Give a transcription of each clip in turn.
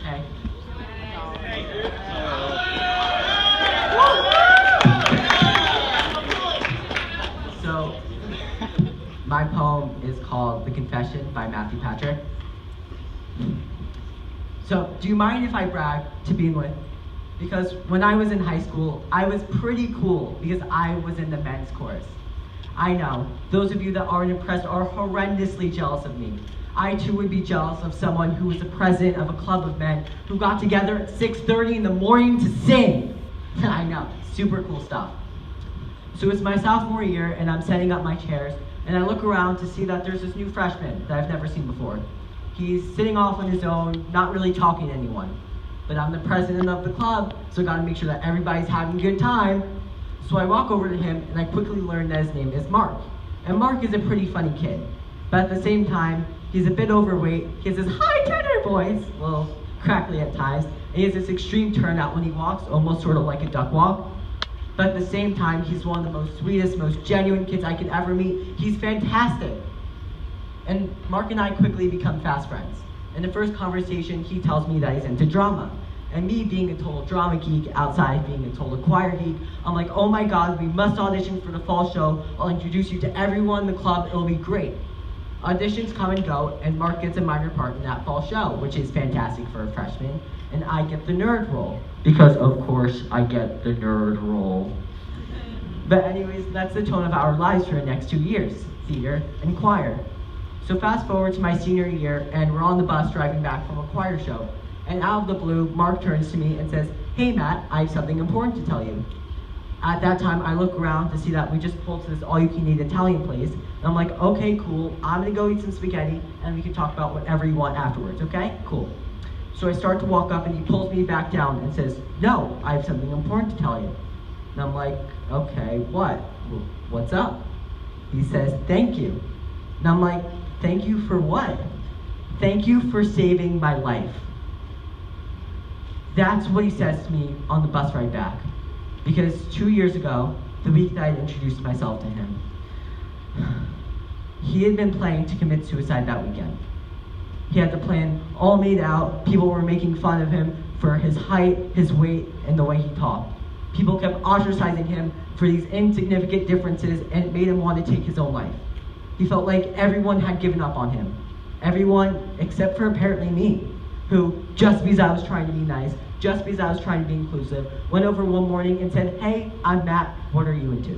Okay. So, my poem is called The Confession by Matthew Patrick. So, do you mind if I brag to begin with? Because when I was in high school, I was pretty cool because I was in the men's chorus. I know, those of you that aren't impressed are horrendously jealous of me. I too would be jealous of someone who was the president of a club of men who got together at 6:30 in the morning to sing. I know, super cool stuff. So it's my sophomore year and I'm setting up my chairs and I look around to see that there's this new freshman that I've never seen before. He's sitting off on his own, not really talking to anyone. But I'm the president of the club, so I gotta make sure that everybody's having a good time. So I walk over to him and I quickly learn that his name is Mark. And Mark is a pretty funny kid. But at the same time, he's a bit overweight, he has this high tenor voice, a little crackly at times, and he has this extreme turnout when he walks, almost sort of like a duck walk. But at the same time, he's one of the most sweetest, most genuine kids I could ever meet. He's fantastic. And Mark and I quickly become fast friends. In the first conversation, he tells me that he's into drama. And me being a total drama geek outside being a total choir geek, I'm like, oh my god, we must audition for the fall show. I'll introduce you to everyone in the club, it'll be great. Auditions come and go, and Mark gets a minor part in that fall show, which is fantastic for a freshman, and I get the nerd role. Because of course, I get the nerd role. But anyways, that's the tone of our lives for the next 2 years, theater and choir. So fast forward to my senior year, and we're on the bus driving back from a choir show. And out of the blue, Mark turns to me and says, hey Matt, I have something important to tell you. At that time, I look around to see that we just pulled to this all-you-can-eat Italian place. And I'm like, okay, cool, I'm gonna go eat some spaghetti, and we can talk about whatever you want afterwards, okay? Cool. So I start to walk up, and he pulls me back down and says, no, I have something important to tell you. And I'm like, okay, what? What's up? He says, thank you. And I'm like, thank you for what? Thank you for saving my life. That's what he says to me on the bus ride back. Because 2 years ago, the week that I introduced myself to him, he had been planning to commit suicide that weekend. He had the plan all made out. People were making fun of him for his height, his weight, and the way he talked. People kept ostracizing him for these insignificant differences, and it made him want to take his own life. He felt like everyone had given up on him. Everyone except for apparently me, who, just because I was trying to be nice, just because I was trying to be inclusive, went over one morning and said, hey, I'm Matt, what are you into?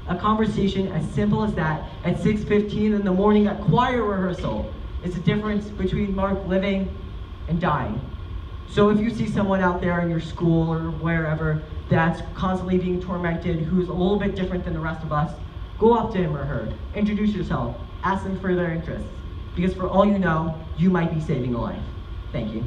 A conversation as simple as that at 6:15 in the morning at choir rehearsal is the difference between Mark living and dying. So if you see someone out there in your school or wherever that's constantly being tormented, who's a little bit different than the rest of us, go up to him or her, introduce yourself, ask them for their interests. Because for all you know, you might be saving a life. Thank you.